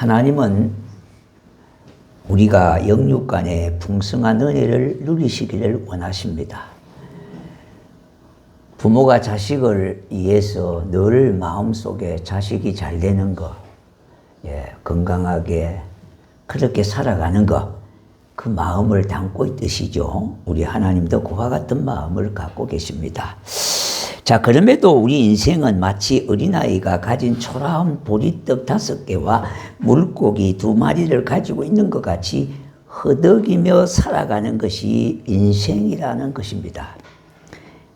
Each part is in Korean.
하나님은 우리가 영육간에 풍성한 은혜를 누리시기를 원하십니다. 부모가 자식을 위해서 늘 마음속에 자식이 잘 되는 것, 건강하게 그렇게 살아가는 것, 그 마음을 담고 있듯이죠. 우리 하나님도 그와 같은 마음을 갖고 계십니다. 자, 그럼에도 우리 인생은 마치 어린아이가 가진 초라한 보리떡 5개와 물고기 2마리를 가지고 있는 것 같이 허덕이며 살아가는 것이 인생이라는 것입니다.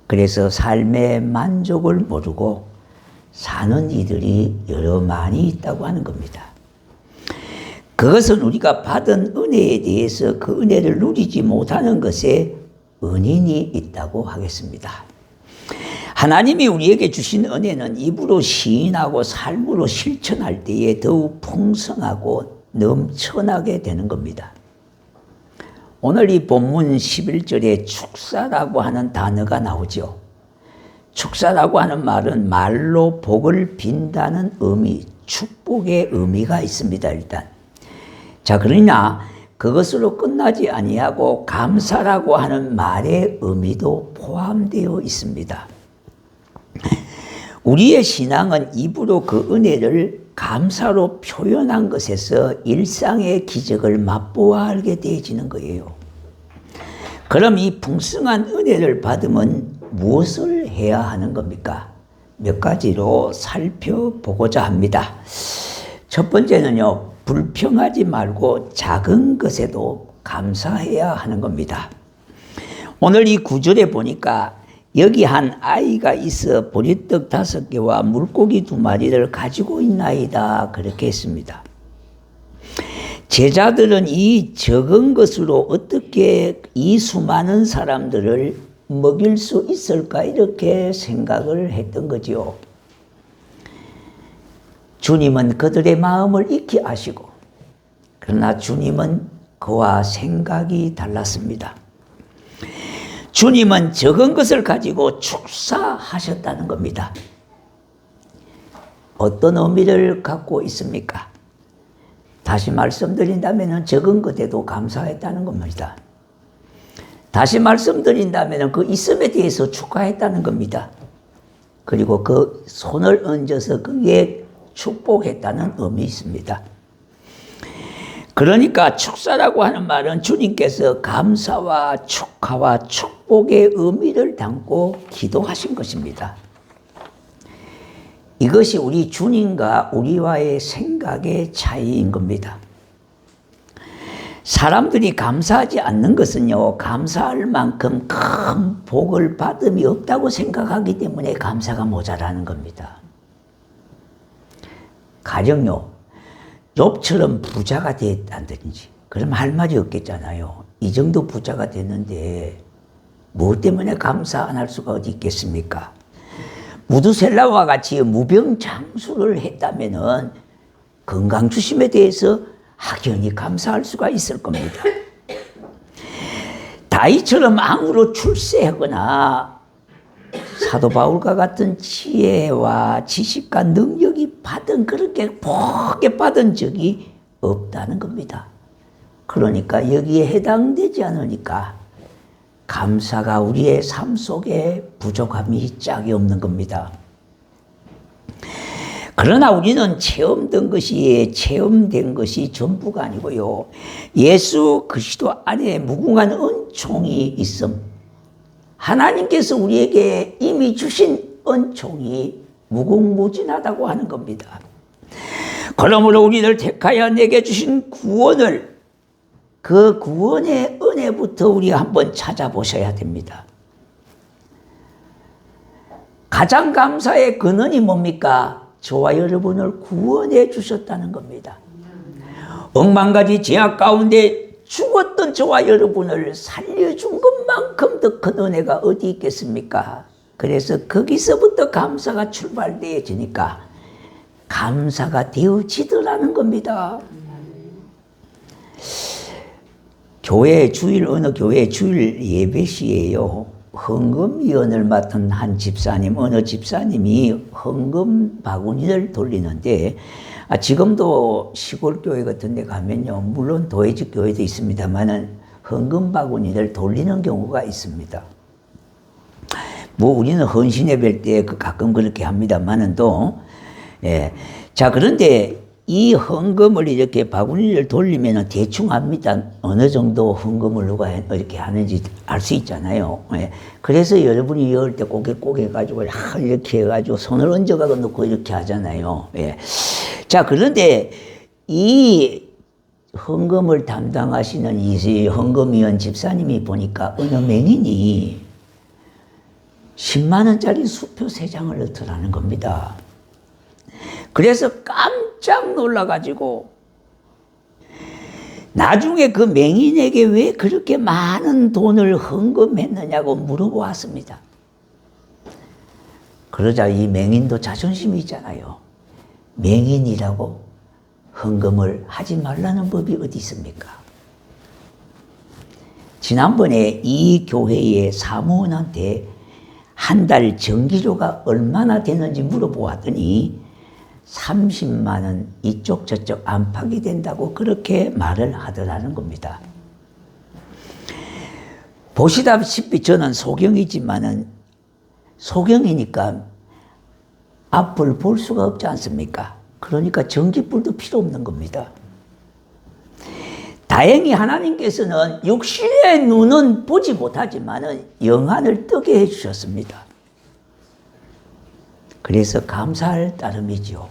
그래서 삶의 만족을 모르고 사는 이들이 여러 많이 있다고 하는 겁니다. 그것은 우리가 받은 은혜에 대해서 그 은혜를 누리지 못하는 것에 은인이 있다고 하겠습니다. 하나님이 우리에게 주신 은혜는 입으로 시인하고 삶으로 실천할 때에 더욱 풍성하고 넘쳐나게 되는 겁니다. 오늘 이 본문 11절에 축사라고 하는 단어가 나오죠. 축사라고 하는 말은 말로 복을 빈다는 의미, 축복의 의미가 있습니다. 일단. 자, 그러나 그것으로 끝나지 아니하고 감사라고 하는 말의 의미도 포함되어 있습니다. 우리의 신앙은 입으로 그 은혜를 감사로 표현한 것에서 일상의 기적을 맛보아 알게 되어지는 거예요. 그럼 이 풍성한 은혜를 받으면 무엇을 해야 하는 겁니까? 몇 가지로 살펴보고자 합니다. 첫 번째는요, 불평하지 말고 작은 것에도 감사해야 하는 겁니다. 오늘 이 구절에 보니까 여기 한 아이가 있어 보리떡 5개와 물고기 2마리를 가지고 있나이다, 그렇게 했습니다. 제자들은 이 적은 것으로 어떻게 이 수많은 사람들을 먹일 수 있을까, 이렇게 생각을 했던 거죠. 주님은 그들의 마음을 익히 아시고, 그러나 주님은 그와 생각이 달랐습니다. 주님은 적은 것을 가지고 축사하셨다는 겁니다. 어떤 의미를 갖고 있습니까? 다시 말씀드린다면 적은 것에도 감사했다는 겁니다. 다시 말씀드린다면 그 있음에 대해서 축하했다는 겁니다. 그리고 그 손을 얹어서 그에 축복했다는 의미 있습니다. 그러니까 축사라고 하는 말은 주님께서 감사와 축하와 축복의 의미를 담고 기도하신 것입니다. 이것이 우리 주님과 우리와의 생각의 차이인 겁니다. 사람들이 감사하지 않는 것은요, 감사할 만큼 큰 복을 받음이 없다고 생각하기 때문에 감사가 모자라는 겁니다. 가령요, 욥처럼 부자가 됐다든지, 그럼 할 말이 없겠잖아요. 이 정도 부자가 됐는데 무엇 때문에 감사 안 할 수가 어디 있겠습니까? 무두셀라와 같이 무병장수를 했다면은 건강 주심에 대해서 확연히 감사할 수가 있을 겁니다. 다윗처럼 왕으로 출세하거나 사도 바울과 같은 지혜와 지식과 능력이 받은, 그렇게 복에 받은 적이 없다는 겁니다. 그러니까 여기에 해당되지 않으니까 감사가 우리의 삶 속에 부족함이 짝이 없는 겁니다. 그러나 우리는 체험된 것이 전부가 아니고요, 예수 그리스도 안에 무궁한 은총이 있음, 하나님께서 우리에게 이미 주신 은총이 무궁무진하다고 하는 겁니다. 그러므로 우리를 택하여 내게 주신 구원을, 그 구원의 은혜부터 우리 한번 찾아보셔야 됩니다. 가장 감사의 근원이 뭡니까? 저와 여러분을 구원해 주셨다는 겁니다. 억만가지 죄악 가운데 죽었던 저와 여러분을 살려준 것만큼 더 큰 은혜가 어디 있겠습니까? 그래서 거기서부터 감사가 출발되어지니까 감사가 되어지더라는 겁니다. 교회 주일, 어느 교회 주일 예배 시에요, 헌금위원을 맡은 한 집사님, 어느 집사님이 헌금 바구니를 돌리는데, 지금도 시골 교회 같은 데 가면요, 물론 도회적 교회도 있습니다만은 헌금 바구니를 돌리는 경우가 있습니다. 뭐 우리는 헌신 예배일 때 가끔 그렇게 합니다만은 또, 예. 자, 그런데 이 헌금을 이렇게 바구니를 돌리면 대충 압니다. 어느 정도 헌금을 누가 이렇게 하는지 알 수 있잖아요. 예. 그래서 여러분이 열 때 고개 해가지고 이렇게 해가지고 손을 얹어가고 놓고 이렇게 하잖아요. 예. 자, 그런데 이 헌금을 담당하시는 이 헌금위원 집사님이 보니까 어느 맹인이 10만 원짜리 수표 3장을 넣더라는 겁니다. 그래서 깜짝 놀라가지고 나중에 그 맹인에게 왜 그렇게 많은 돈을 헌금했느냐고 물어보았습니다. 그러자 이 맹인도 자존심이 있잖아요. 맹인이라고 헌금을 하지 말라는 법이 어디 있습니까? 지난번에 이 교회의 사무원한테 한 달 전기료가 얼마나 되는지 물어보았더니 30만 원 이쪽 저쪽 안팎이 된다고 그렇게 말을 하더라는 겁니다. 보시다시피 저는 소경이지만은 소경이니까 앞을 볼 수가 없지 않습니까? 그러니까 전기불도 필요 없는 겁니다. 다행히 하나님께서는 육신의 눈은 보지 못하지만은 영안을 뜨게 해주셨습니다. 그래서 감사할 따름이죠.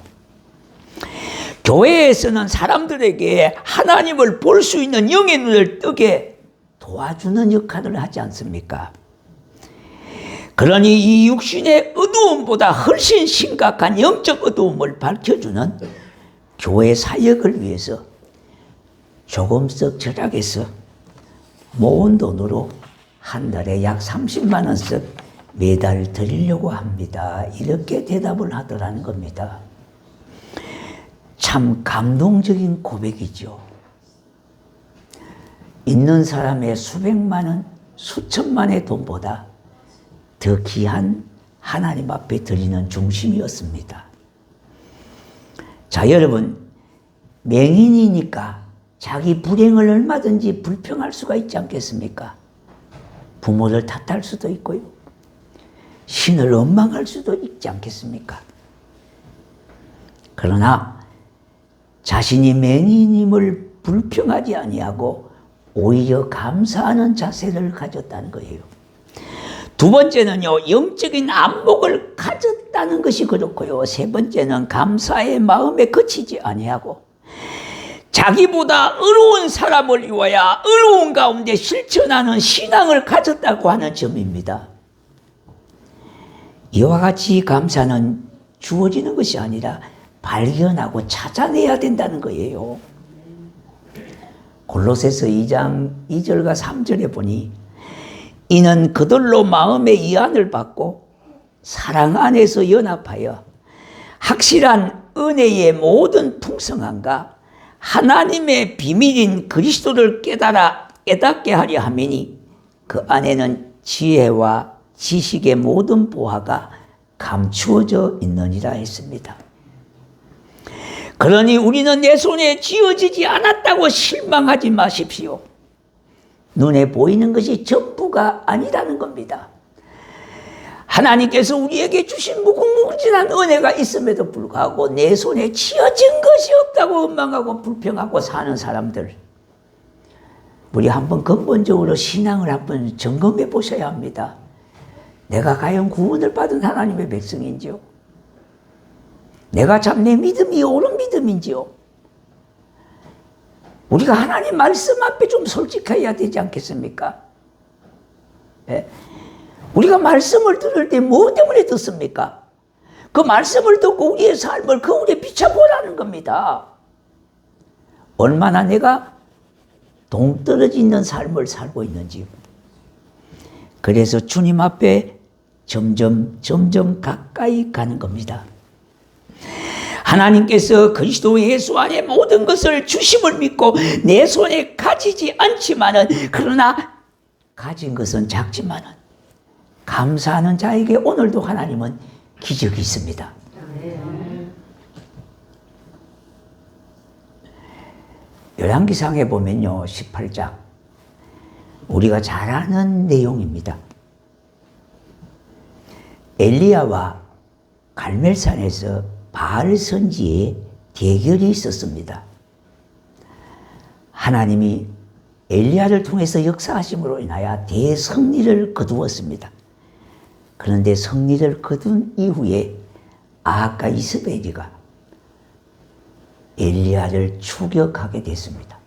교회에서는 사람들에게 하나님을 볼 수 있는 영의 눈을 뜨게 도와주는 역할을 하지 않습니까? 그러니 이 육신의 어두움보다 훨씬 심각한 영적 어두움을 밝혀주는 교회 사역을 위해서 조금씩 절약해서 모은 돈으로 한 달에 약 30만 원씩 매달 드리려고 합니다. 이렇게 대답을 하더라는 겁니다. 참 감동적인 고백이죠. 있는 사람의 수백만 원, 수천만의 돈보다 더 귀한 하나님 앞에 드리는 중심이었습니다. 자, 여러분, 맹인이니까 자기 불행을 얼마든지 불평할 수가 있지 않겠습니까? 부모를 탓할 수도 있고요. 신을 원망할 수도 있지 않겠습니까? 그러나 자신이 맹인임을 불평하지 아니하고 오히려 감사하는 자세를 가졌다는 거예요. 두 번째는요, 영적인 안목을 가졌다는 것이 그렇고요. 세 번째는 감사의 마음에 그치지 아니하고 자기보다 의로운 사람을 위하여 의로운 가운데 실천하는 신앙을 가졌다고 하는 점입니다. 이와 같이 감사는 주어지는 것이 아니라 발견하고 찾아내야 된다는 거예요. 골로새서 2장 2절과 3절에 보니 이는 그들로 마음의 이안을 받고 사랑 안에서 연합하여 확실한 은혜의 모든 풍성함과 하나님의 비밀인 그리스도를 깨닫게 하려 함이니 그 안에는 지혜와 지식의 모든 보화가 감추어져 있느니라 했습니다. 그러니 우리는 내 손에 쥐어지지 않았다고 실망하지 마십시오. 눈에 보이는 것이 전부가 아니라는 겁니다. 하나님께서 우리에게 주신 무궁무진한 은혜가 있음에도 불구하고 내 손에 쥐어진 것이 없다고 원망하고 불평하고 사는 사람들, 우리 한번 근본적으로 신앙을 한번 점검해 보셔야 합니다. 내가 과연 구원을 받은 하나님의 백성인지요? 내가 참 내 믿음이 옳은 믿음인지요? 우리가 하나님 말씀 앞에 좀 솔직해야 되지 않겠습니까? 네? 우리가 말씀을 들을 때 뭐 때문에 듣습니까? 그 말씀을 듣고 우리의 삶을 거울에 비춰보라는 겁니다. 얼마나 내가 동떨어져 있는 삶을 살고 있는지. 그래서 주님 앞에 점점 가까이 가는 겁니다. 하나님께서 그리스도 예수 안에 모든 것을 주심을 믿고 내 손에 가지지 않지만은, 그러나 가진 것은 작지만은 감사하는 자에게 오늘도 하나님은 기적이 있습니다. 열왕기상에 보면요, 18장 우리가 잘 아는 내용입니다. 엘리야와 갈멜산에서 바알 선지에 대결이 있었습니다. 하나님이 엘리야를 통해서 역사하심으로 인하여 대승리를 거두었습니다. 그런데 승리를 거둔 이후에 아합과 이스벨이가 엘리야를 추격하게 됐습니다.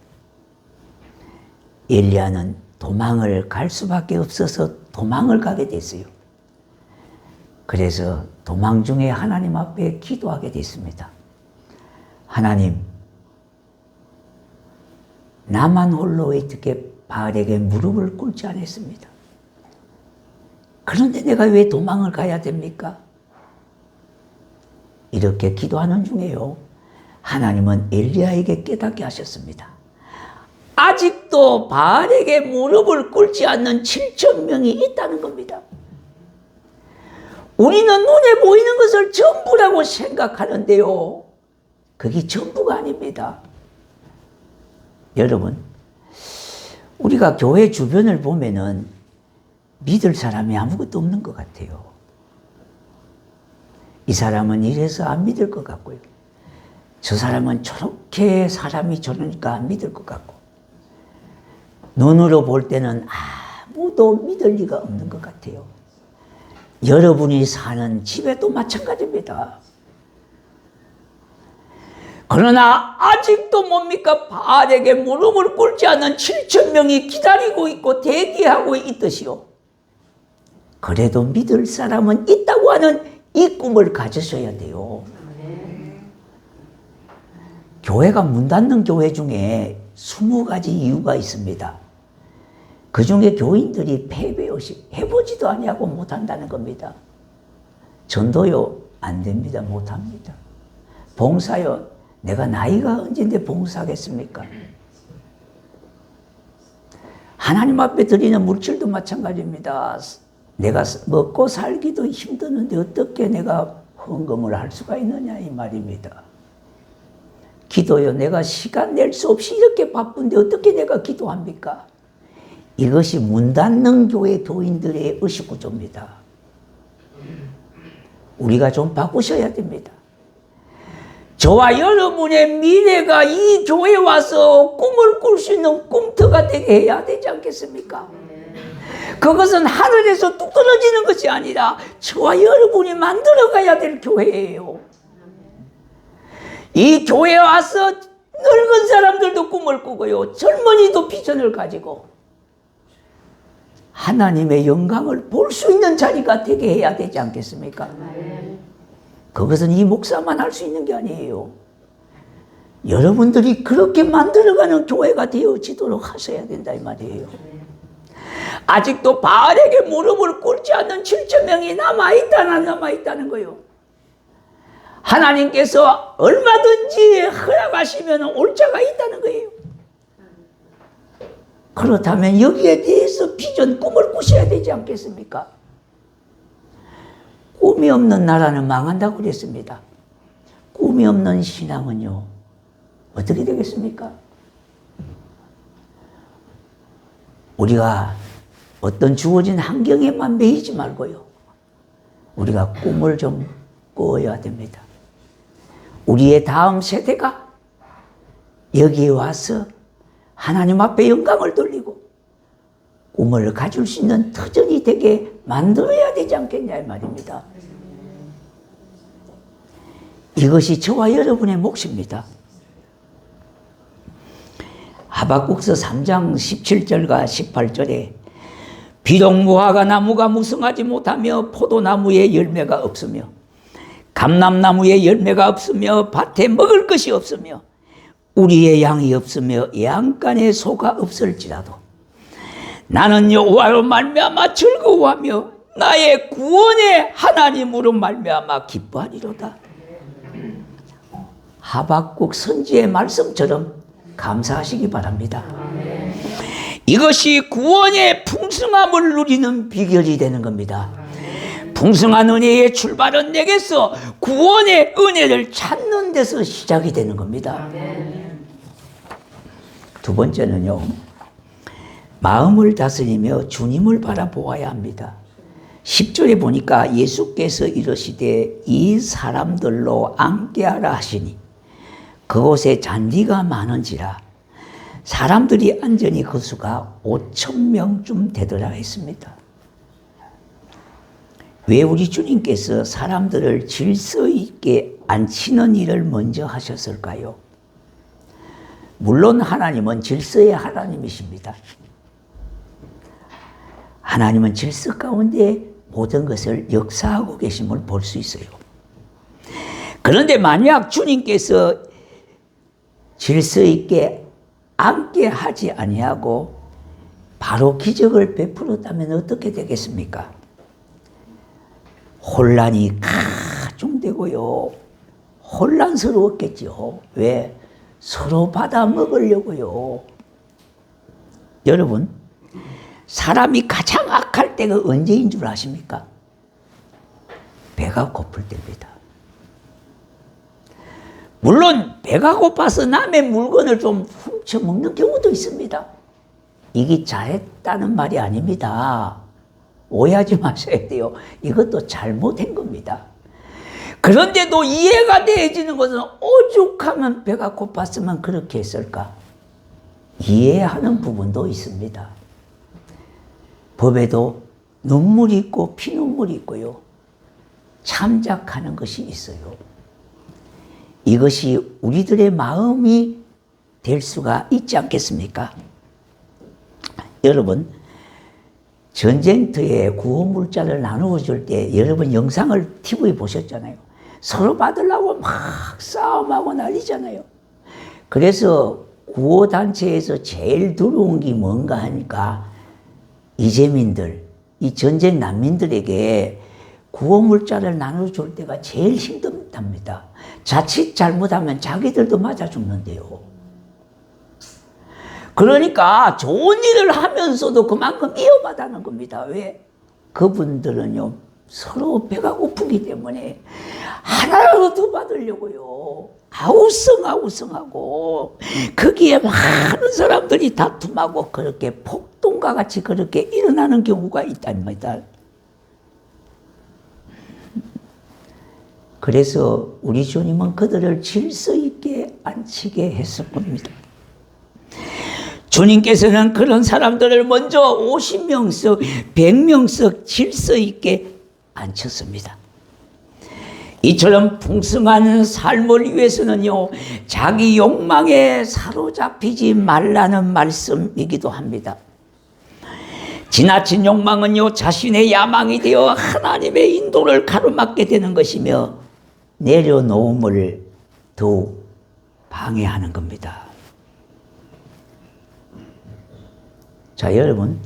엘리야는 도망을 갈 수밖에 없어서 도망을 가게 됐어요. 그래서 도망 중에 하나님 앞에 기도하게 됐습니다. 하나님, 나만 홀로 어떻게 바알에게 무릎을 꿇지 않았습니다. 그런데 내가 왜 도망을 가야 됩니까? 이렇게 기도하는 중에요, 하나님은 엘리야에게 깨닫게 하셨습니다. 아직도 바알에게 무릎을 꿇지 않는 7천 명이 있다는 겁니다. 우리는 눈에 보이는 것을 전부라고 생각하는데요, 그게 전부가 아닙니다. 여러분, 우리가 교회 주변을 보면은 믿을 사람이 아무것도 없는 것 같아요. 이 사람은 이래서 안 믿을 것 같고요, 저 사람은 저렇게 사람이 저러니까 안 믿을 것 같고, 눈으로 볼 때는 아무도 믿을 리가 없는 것 같아요. 여러분이 사는 집에도 마찬가지입니다. 그러나 아직도 뭡니까? 바알에게 무릎을 꿇지 않는 7천 명이 기다리고 있고 대기하고 있듯이요, 그래도 믿을 사람은 있다고 하는 이 꿈을 가지셔야 돼요. 교회가 문 닫는 교회 중에 20가지 이유가 있습니다. 그 중에 교인들이 패배의식, 해보지도 아니하고 못한다는 겁니다. 전도요, 안 됩니다. 못합니다. 봉사요, 내가 나이가 언제인데 봉사하겠습니까? 하나님 앞에 드리는 물질도 마찬가지입니다. 내가 먹고 살기도 힘드는데 어떻게 내가 헌금을 할 수가 있느냐 이 말입니다. 기도요, 내가 시간 낼 수 없이 이렇게 바쁜데 어떻게 내가 기도합니까? 이것이 문 닫는 교회 교인들의 의식구조입니다. 우리가 좀 바꾸셔야 됩니다. 저와 여러분의 미래가 이 교회에 와서 꿈을 꿀 수 있는 꿈터가 되게 해야 되지 않겠습니까? 그것은 하늘에서 뚝 떨어지는 것이 아니라 저와 여러분이 만들어가야 될 교회예요. 이 교회에 와서 늙은 사람들도 꿈을 꾸고요, 젊은이도 비전을 가지고 하나님의 영광을 볼 수 있는 자리가 되게 해야 되지 않겠습니까? 그것은 이 목사만 할 수 있는 게 아니에요. 여러분들이 그렇게 만들어가는 교회가 되어지도록 하셔야 된다 이 말이에요. 아직도 바알에게 무릎을 꿇지 않는 7천 명이 남아있다는 거예요. 하나님께서 얼마든지 허락하시면 올 자가 있다는 거예요. 그렇다면 여기에 대해서 비전, 꿈을 꾸셔야 되지 않겠습니까? 꿈이 없는 나라는 망한다고 그랬습니다. 꿈이 없는 신앙은요, 어떻게 되겠습니까? 우리가 어떤 주어진 환경에만 매이지 말고요, 우리가 꿈을 좀 꾸어야 됩니다. 우리의 다음 세대가 여기에 와서 하나님 앞에 영광을 돌리고 꿈을 가질 수 있는 터전이 되게 만들어야 되지 않겠냐 이 말입니다. 이것이 저와 여러분의 몫입니다. 하박국서 3장 17절과 18절에 비록 무화과 나무가 무성하지 못하며 포도나무에 열매가 없으며 감람나무에 열매가 없으며 밭에 먹을 것이 없으며 우리의 양이 없으며 양간에 소가 없을지라도 나는 여호와로 말미암아 즐거워하며 나의 구원의 하나님으로 말미암아 기뻐하리로다. 하박국 선지의 말씀처럼 감사하시기 바랍니다. 이것이 구원의 풍 풍성함을 누리는 비결이 되는 겁니다. 풍성한 은혜의 출발은 내게서 구원의 은혜를 찾는 데서 시작이 되는 겁니다. 두 번째는요, 마음을 다스리며 주님을 바라보아야 합니다. 10절에 보니까 예수께서 이르시되 이 사람들로 앉게하라 하시니 그곳에 잔디가 많은지라 사람들이 앉으니 그 수가 5,000명쯤 되더라 했습니다. 왜 우리 주님께서 사람들을 질서 있게 앉히는 일을 먼저 하셨을까요? 물론 하나님은 질서의 하나님이십니다. 하나님은 질서 가운데 모든 것을 역사하고 계심을 볼 수 있어요. 그런데 만약 주님께서 질서 있게 앉게 하지 아니하고 바로 기적을 베풀었다면 어떻게 되겠습니까? 혼란이 가중되고요. 혼란스러웠겠죠. 왜? 서로 받아 먹으려고요. 여러분, 사람이 가장 악할 때가 언제인 줄 아십니까? 배가 고플 때입니다. 물론 배가 고파서 남의 물건을 좀 훔쳐먹는 경우도 있습니다. 이게 잘했다는 말이 아닙니다. 오해하지 마셔야 돼요. 이것도 잘못한 겁니다. 그런데도 이해가 되어지는 것은 오죽하면 배가 고팠으면 그렇게 했을까? 이해하는 부분도 있습니다. 법에도 눈물이 있고 피눈물이 있고요. 참작하는 것이 있어요. 이것이 우리들의 마음이 될 수가 있지 않겠습니까? 여러분, 전쟁터에 구호물자를 나누어 줄 때 여러분 영상을 TV 보셨잖아요. 서로 받으려고 막 싸움하고 난리잖아요. 그래서 구호단체에서 제일 두려운 게 뭔가 하니까 이재민들, 이 전쟁 난민들에게 구호물자를 나눠줄 때가 제일 힘들답니다. 자칫 잘못하면 자기들도 맞아 죽는데요. 그러니까 좋은 일을 하면서도 그만큼 이어받아는 겁니다. 왜? 그분들은요, 서로 배가 고프기 때문에 하나라도 더 받으려고요. 아우성아우성하고 거기에 많은 사람들이 다툼하고 그렇게 폭동과 같이 그렇게 일어나는 경우가 있답니다. 그래서 우리 주님은 그들을 질서 있게 앉히게 했을 겁니다. 주님께서는 그런 사람들을 먼저 50명씩, 100명씩 질서 있게 앉혔습니다. 이처럼 풍성한 삶을 위해서는요, 자기 욕망에 사로잡히지 말라는 말씀이기도 합니다. 지나친 욕망은요, 자신의 야망이 되어 하나님의 인도를 가로막게 되는 것이며 내려놓음을 더욱 방해하는 겁니다. 자, 여러분,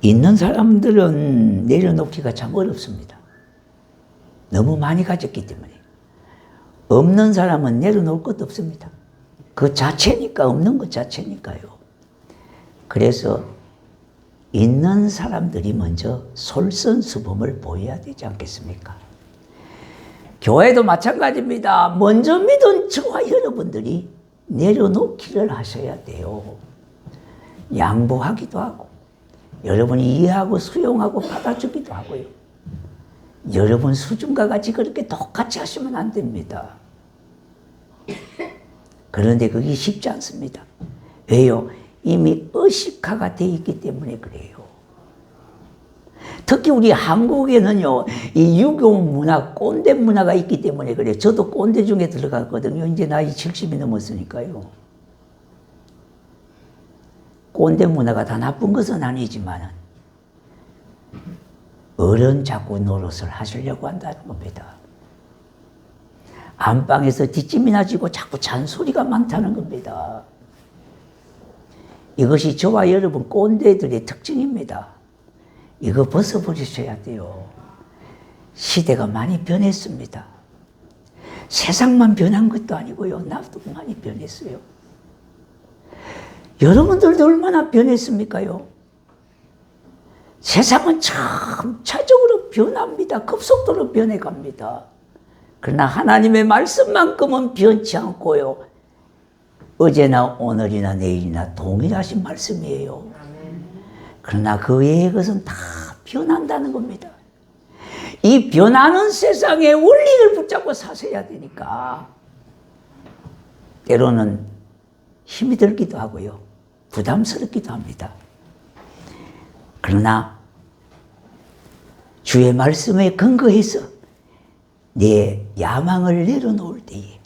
있는 사람들은 내려놓기가 참 어렵습니다. 너무 많이 가졌기 때문에. 없는 사람은 내려놓을 것도 없습니다. 그 자체니까, 없는 것 자체니까요. 그래서 있는 사람들이 먼저 솔선수범을 보여야 되지 않겠습니까? 교회도 마찬가지입니다. 먼저 믿은 저와 여러분들이 내려놓기를 하셔야 돼요. 양보하기도 하고, 여러분이 이해하고 수용하고 받아주기도 하고요. 여러분 수준과 같이 그렇게 똑같이 하시면 안 됩니다. 그런데 그게 쉽지 않습니다. 왜요? 이미 의식화가 되어 있기 때문에 그래요. 특히 우리 한국에는요, 이 유교 문화, 꼰대 문화가 있기 때문에 그래요. 저도 꼰대 중에 들어갔거든요. 이제 나이 70이 넘었으니까요. 꼰대 문화가 다 나쁜 것은 아니지만 어른 잡고 노릇을 하시려고 한다는 겁니다. 안방에서 뒷짐이나 지고 자꾸 잔소리가 많다는 겁니다. 이것이 저와 여러분 꼰대들의 특징입니다. 이거 벗어버리셔야 돼요. 시대가 많이 변했습니다. 세상만 변한 것도 아니고요. 나도 많이 변했어요. 여러분들도 얼마나 변했습니까요? 세상은 점차적으로 변합니다. 급속도로 변해갑니다. 그러나 하나님의 말씀만큼은 변치 않고요. 어제나 오늘이나 내일이나 동일하신 말씀이에요. 그러나 그 외의 것은 다 변한다는 겁니다. 이 변하는 세상의 원리를 붙잡고 사셔야 되니까 때로는 힘이 들기도 하고요. 부담스럽기도 합니다. 그러나 주의 말씀에 근거해서 내 야망을 내려놓을 때에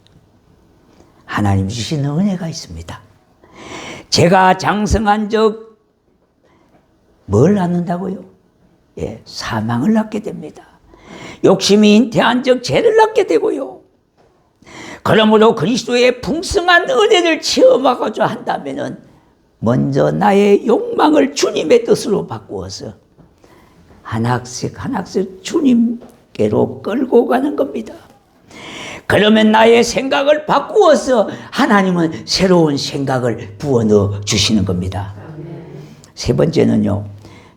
하나님 주시는 은혜가 있습니다. 제가 장성한 적 뭘 낳는다고요? 예, 사망을 낳게 됩니다. 욕심이 잉태한 적 죄를 낳게 되고요. 그러므로 그리스도의 풍성한 은혜를 체험하고자 한다면은 먼저 나의 욕망을 주님의 뜻으로 바꾸어서 한 학씩 한 학씩 주님께로 끌고 가는 겁니다. 그러면 나의 생각을 바꾸어서 하나님은 새로운 생각을 부어넣어 주시는 겁니다. 세 번째는요,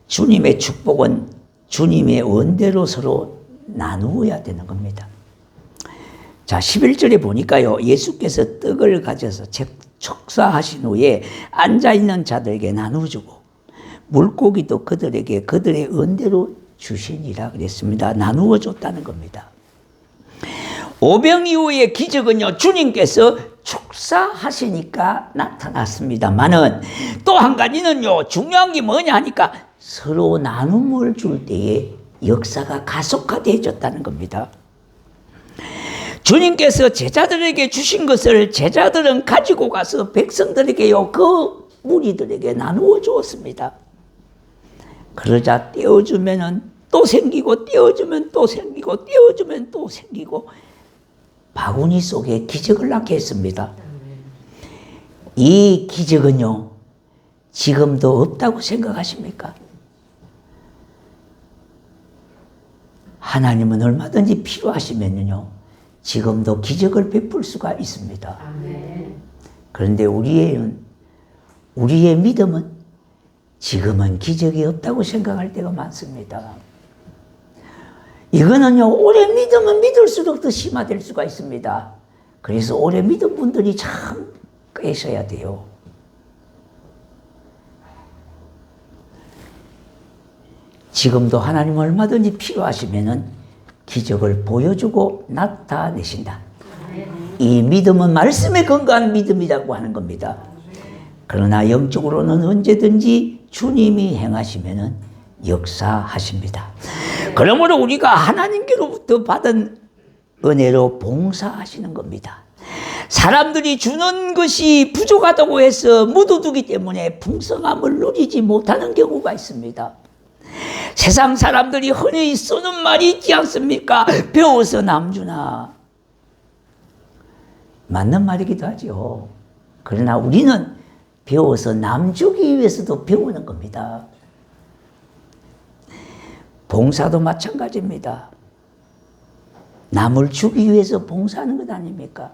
주님의 축복은 주님의 원대로 서로 나누어야 되는 겁니다. 자, 11절에 보니까요, 예수께서 떡을 가져서 축사하신 후에 앉아있는 자들에게 나누어주고 물고기도 그들에게 그들의 은대로 주시니라 그랬습니다. 나누어 줬다는 겁니다. 오병 이후의 기적은요, 주님께서 축사하시니까 나타났습니다만은 또 한 가지는요, 중요한 게 뭐냐 하니까 서로 나눔을 줄 때에 역사가 가속화되어졌다는 겁니다. 주님께서 제자들에게 주신 것을 제자들은 가지고 가서 백성들에게요, 그 무리들에게 나누어 주었습니다. 그러자 떼어주면은 또 생기고, 떼어주면 또 생기고, 떼어주면 또 생기고, 바구니 속에 기적을 낳게 했습니다. 이 기적은요, 지금도 없다고 생각하십니까? 하나님은 얼마든지 필요하시면요, 지금도 기적을 베풀 수가 있습니다. 그런데 우리의 믿음은 지금은 기적이 없다고 생각할 때가 많습니다. 이거는요, 오래 믿으면 믿을수록 더 심화될 수가 있습니다. 그래서 오래 믿은 분들이 참 계셔야 돼요. 지금도 하나님 얼마든지 필요하시면은 기적을 보여주고 나타내신다. 이 믿음은 말씀에 근거한 믿음이라고 하는 겁니다. 그러나 영적으로는 언제든지 주님이 행하시면은 역사하십니다. 그러므로 우리가 하나님께로부터 받은 은혜로 봉사하시는 겁니다. 사람들이 주는 것이 부족하다고 해서 묻어두기 때문에 풍성함을 누리지 못하는 경우가 있습니다. 세상 사람들이 흔히 쓰는 말이 있지 않습니까? 배워서 남주나. 맞는 말이기도 하죠. 그러나 우리는 배워서 남주기 위해서도 배우는 겁니다. 봉사도 마찬가지입니다. 남을 주기 위해서 봉사하는 것 아닙니까?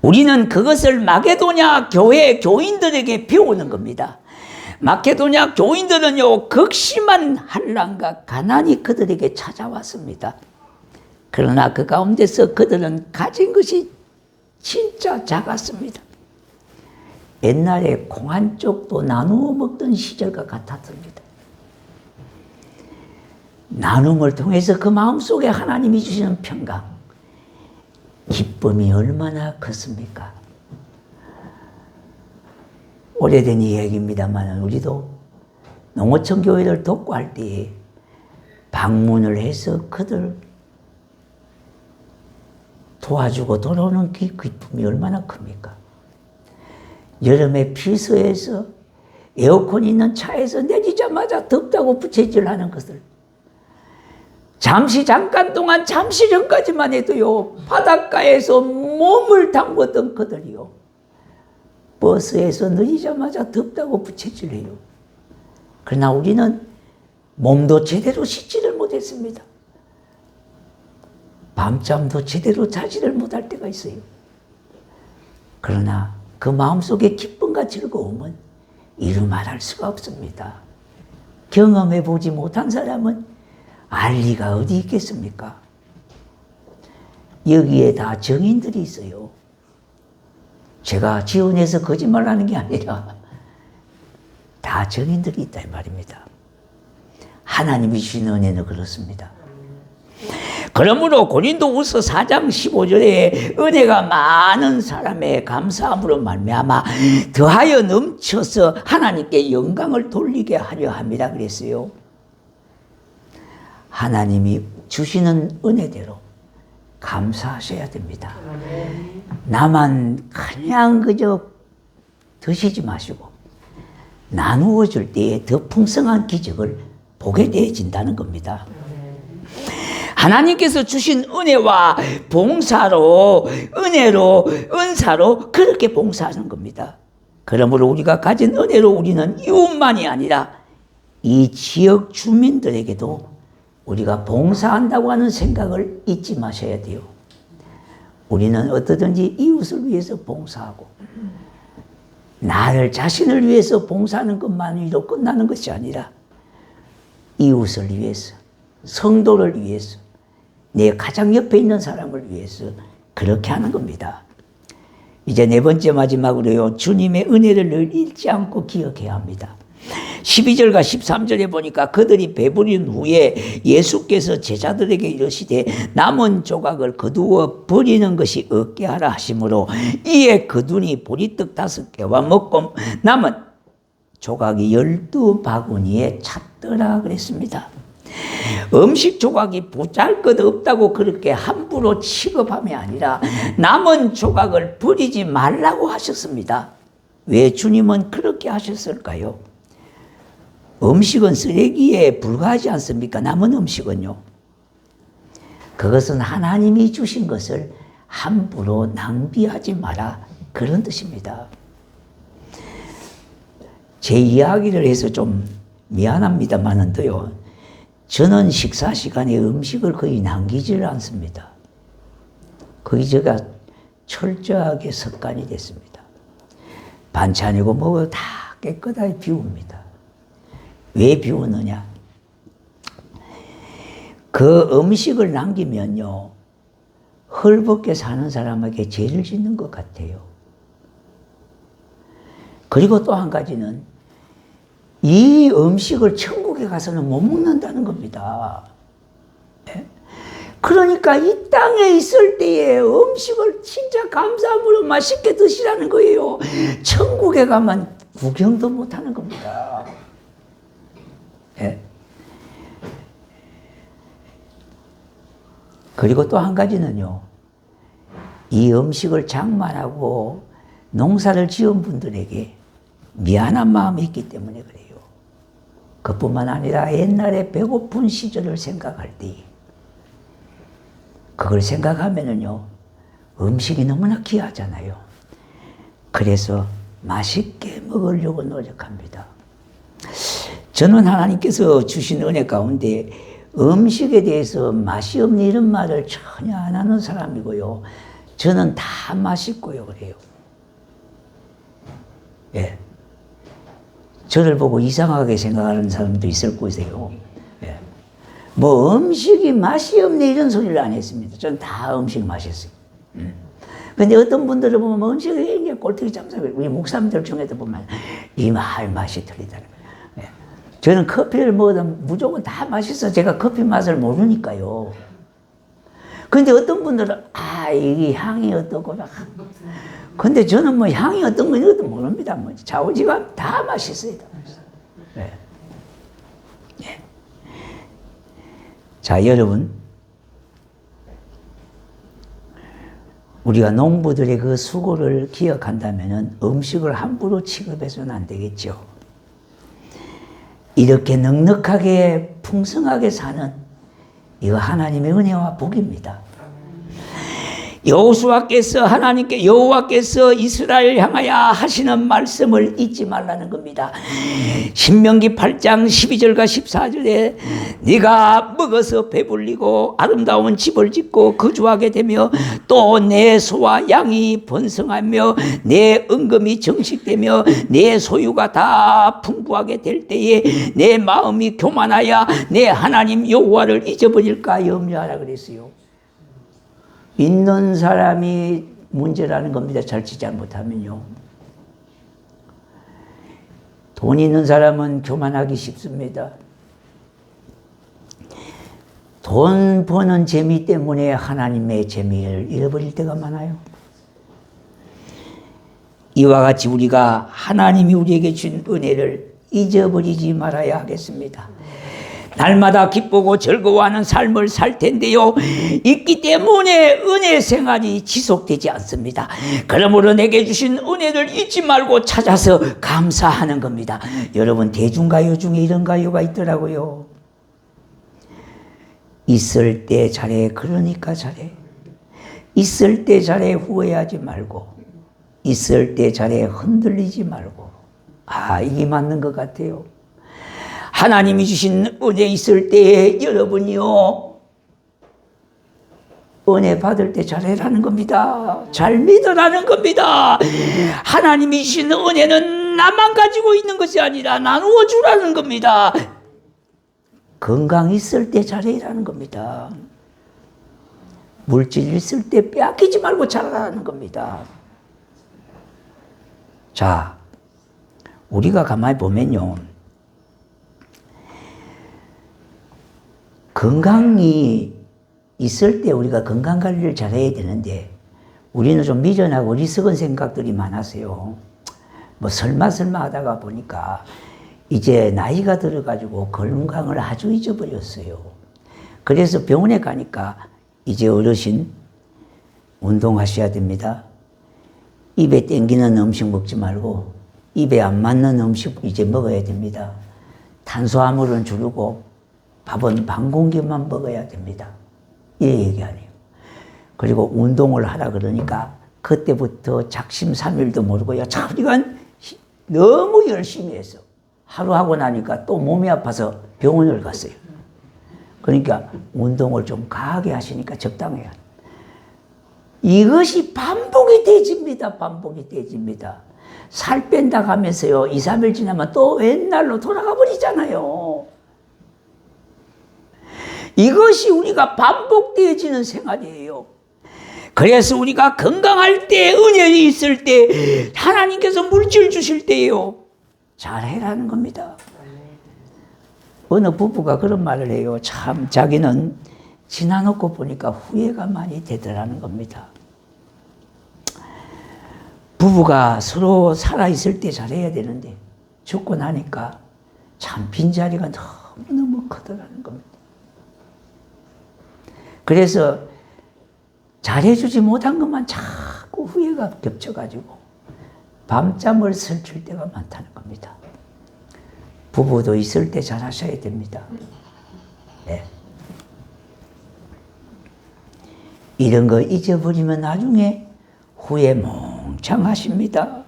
우리는 그것을 마게도냐 교회 교인들에게 배우는 겁니다. 마게도냐 교인들은요, 극심한 환난과 가난이 그들에게 찾아왔습니다. 그러나 그 가운데서 그들은 가진 것이 진짜 작았습니다. 옛날에 콩 한 쪽도 나누어 먹던 시절과 같았습니다. 나눔을 통해서 그 마음속에 하나님이 주시는 평강, 기쁨이 얼마나 컸습니까? 오래된 이야기입니다만 우리도 농어촌 교회를 돕고 할 때에 방문을 해서 그들 도와주고 돌아오는 그 기쁨이 얼마나 큽니까? 여름에 피서에서 에어컨 있는 차에서 내리자마자 덥다고 부채질하는 것을 잠깐 동안 잠시 전까지만 해도요, 바닷가에서 몸을 담궜던 그들이요, 버스에서 내리자마자 덥다고 부채질해요. 그러나 우리는 몸도 제대로 씻지를 못했습니다. 밤잠도 제대로 자지를 못할 때가 있어요. 그러나 그 마음속의 기쁨과 즐거움은 이루 말할 수가 없습니다. 경험해 보지 못한 사람은 알 리가 어디 있겠습니까? 여기에 다 정인들이 있어요. 제가 지원해서 거짓말하는 게 아니라 다 정인들이 있다 이 말입니다. 하나님이 주시는 은혜는 그렇습니다. 그러므로 고린도후서 4장 15절에 은혜가 많은 사람의 감사함으로 말미암아 더하여 넘쳐서 하나님께 영광을 돌리게 하려 합니다 그랬어요. 하나님이 주시는 은혜대로 감사하셔야 됩니다. 나만 그냥 그저 드시지 마시고 나누어 줄 때에 더 풍성한 기적을 보게 되어진다는 겁니다. 하나님께서 주신 은혜와 봉사로, 은혜로, 은사로 그렇게 봉사하는 겁니다. 그러므로 우리가 가진 은혜로 우리는 이웃만이 아니라 이 지역 주민들에게도 우리가 봉사한다고 하는 생각을 잊지 마셔야 돼요. 우리는 어떠든지 이웃을 위해서 봉사하고 나를 자신을 위해서 봉사하는 것만으로 끝나는 것이 아니라 이웃을 위해서, 성도를 위해서, 내 가장 옆에 있는 사람을 위해서 그렇게 하는 겁니다. 이제 네 번째 마지막으로요. 주님의 은혜를 늘 잊지 않고 기억해야 합니다. 12절과 13절에 보니까 그들이 배부른 후에 예수께서 제자들에게 이르시되 남은 조각을 거두어 버리는 것이 없게 하라 하시므로 이에 거두니 보리떡 5개와 먹고 남은 조각이 12바구니에 찼더라 그랬습니다. 음식 조각이 보잘것없다고 그렇게 함부로 취급함이 아니라 남은 조각을 버리지 말라고 하셨습니다. 왜 주님은 그렇게 하셨을까요? 음식은 쓰레기에 불과하지 않습니까? 남은 음식은요. 그것은 하나님이 주신 것을 함부로 낭비하지 마라 그런 뜻입니다. 제 이야기를 해서 좀 미안합니다만은요. 저는 식사 시간에 음식을 거의 남기지를 않습니다. 거의 제가 철저하게 습관이 됐습니다. 반찬이고 뭐고 다 깨끗하게 비웁니다. 왜 비우느냐? 그 음식을 남기면요, 헐벗게 사는 사람에게 죄를 짓는 것 같아요. 그리고 또 한 가지는 이 음식을 천국에 가서는 못 먹는다는 겁니다. 네? 그러니까 이 땅에 있을 때에 음식을 진짜 감사함으로 맛있게 드시라는 거예요. 천국에 가면 구경도 못 하는 겁니다. 네. 그리고 또 한 가지는요, 이 음식을 장만하고 농사를 지은 분들에게 미안한 마음이 있기 때문에 그래요. 그뿐만 아니라 옛날에 배고픈 시절을 생각할 때 그걸 생각하면은요, 음식이 너무나 귀하잖아요. 그래서 맛있게 먹으려고 노력합니다. 저는 하나님께서 주신 은혜 가운데 음식에 대해서 맛이 없는 이런 말을 전혀 안 하는 사람이고요. 저는 다 맛있고요, 그래요. 예. 저를 보고 이상하게 생각하는 사람도 있을 거세요. 예. 뭐 음식이 맛이 없네 이런 소리를 안 했습니다. 저는 다 음식 맛있어요. 근데 어떤 분들은 보면 음식이 굉장히 꼴뚜기 잠자고 우리 목사님들 중에도 보면 이 맛이 틀리다는 거예요. 예. 저는 커피를 먹어도 무조건 다 맛있어. 제가 커피 맛을 모르니까요. 근데 어떤 분들은 이게 향이 어떻고 근데 저는 뭐 향이 어떤 거 이것도 모릅니다. 뭐 좌우지간 다 맛있어요. 네. 네. 자, 여러분, 우리가 농부들의 그 수고를 기억한다면은 음식을 함부로 취급해서는 안 되겠죠. 이렇게 넉넉하게 풍성하게 사는 이거 하나님의 은혜와 복입니다. 여호와께서 이스라엘 향하여 하시는 말씀을 잊지 말라는 겁니다. 신명기 8장 12절과 14절에 네가 먹어서 배불리고 아름다운 집을 짓고 거주하게 되며 또 내 소와 양이 번성하며 내 은금이 정식되며 내 소유가 다 풍부하게 될 때에 내 마음이 교만하여 내 하나님 여호와를 잊어버릴까 염려하라 그랬어요. 있는 사람이 문제라는 겁니다. 잘지 잘못하면요. 돈 있는 사람은 교만하기 쉽습니다. 돈 버는 재미 때문에 하나님의 재미를 잃어버릴 때가 많아요. 이와 같이 우리가 하나님이 우리에게 준 은혜를 잊어버리지 말아야 하겠습니다. 날마다 기쁘고 즐거워하는 삶을 살 텐데요. 있기 때문에 은혜 생활이 지속되지 않습니다. 그러므로 내게 주신 은혜를 잊지 말고 찾아서 감사하는 겁니다. 여러분, 대중가요 중에 이런 가요가 있더라고요. 있을 때 잘해, 그러니까 잘해. 있을 때 잘해, 후회하지 말고. 있을 때 잘해, 흔들리지 말고. 이게 맞는 것 같아요. 하나님이 주신 은혜 있을 때에 여러분이요, 은혜 받을 때 잘해라는 겁니다. 잘 믿으라는 겁니다. 하나님이 주신 은혜는 나만 가지고 있는 것이 아니라 나누어 주라는 겁니다. 건강 있을 때 잘해라는 겁니다. 물질 있을 때 빼앗기지 말고 잘하라는 겁니다. 자, 우리가 가만히 보면요, 건강이 있을 때 우리가 건강관리를 잘해야 되는데 우리는 좀 미련하고 어리석은 생각들이 많았어요. 뭐 설마 하다가 보니까 이제 나이가 들어가지고 건강을 아주 잊어버렸어요. 그래서 병원에 가니까 이제 어르신 운동하셔야 됩니다. 입에 땡기는 음식 먹지 말고 입에 안 맞는 음식 이제 먹어야 됩니다. 탄수화물은 줄이고 밥은 반 공기만 먹어야 됩니다. 이 얘기하네요. 그리고 운동을 하라 그러니까 그때부터 작심삼일도 모르고요. 우리가 너무 열심히 해서 하루 하고 나니까 또 몸이 아파서 병원을 갔어요. 그러니까 운동을 좀 과하게 하시니까 적당해요. 이것이 반복이 되집니다. 반복이 되집니다. 살 뺀다 하면서요, 2, 3일 지나면 또 옛날로 돌아가 버리잖아요. 이것이 우리가 반복되어지는 생활이에요. 그래서 우리가 건강할 때, 은혜 있을 때, 하나님께서 물질 주실 때요, 잘해라는 겁니다. 어느 부부가 그런 말을 해요. 참 자기는 지나놓고 보니까 후회가 많이 되더라는 겁니다. 부부가 서로 살아있을 때 잘해야 되는데 죽고 나니까 참 빈자리가 너무너무 크더라는 겁니다. 그래서 잘해주지 못한 것만 자꾸 후회가 겹쳐가지고 밤잠을 설칠 때가 많다는 겁니다. 부부도 있을 때 잘하셔야 됩니다. 네. 이런 거 잊어버리면 나중에 후회 몽창하십니다.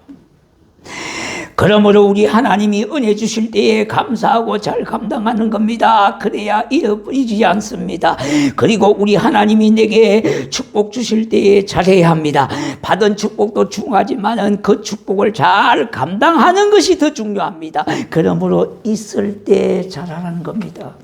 그러므로 우리 하나님이 은혜 주실 때에 감사하고 잘 감당하는 겁니다. 그래야 잃어버리지 않습니다. 그리고 우리 하나님이 내게 축복 주실 때에 잘해야 합니다. 받은 축복도 중요하지만 그 축복을 잘 감당하는 것이 더 중요합니다. 그러므로 있을 때 잘하는 겁니다.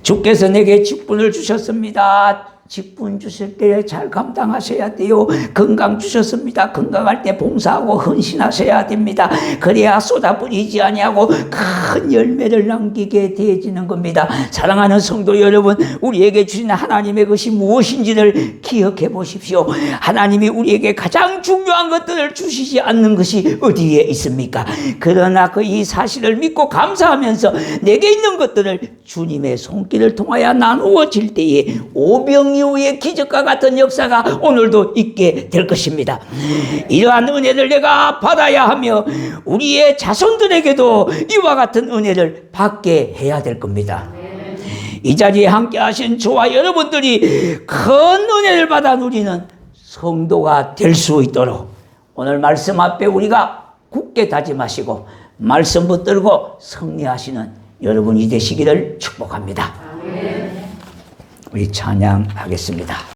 주께서 내게 직분을 주셨습니다. 직분 주실 때 잘 감당하셔야 돼요. 건강 주셨습니다. 건강할 때 봉사하고 헌신하셔야 됩니다. 그래야 쏟아버리지 아니하고 큰 열매를 남기게 되어지는 겁니다. 사랑하는 성도 여러분, 우리에게 주신 하나님의 것이 무엇인지를 기억해 보십시오. 하나님이 우리에게 가장 중요한 것들을 주시지 않는 것이 어디에 있습니까? 그러나 그 이 사실을 믿고 감사하면서 내게 있는 것들을 주님의 손길을 통하여 나누어질 때에 오병이어의 기적과 같은 역사가 오늘도 있게 될 것입니다. 이러한 은혜를 내가 받아야 하며 우리의 자손들에게도 이와 같은 은혜를 받게 해야 될 겁니다. 이 자리에 함께 하신 저와 여러분들이 큰 은혜를 받아 누리는 성도가 될 수 있도록 오늘 말씀 앞에 우리가 굳게 다짐하시고 말씀 붙들고 승리하시는 여러분이 되시기를 축복합니다. 우리 찬양하겠습니다.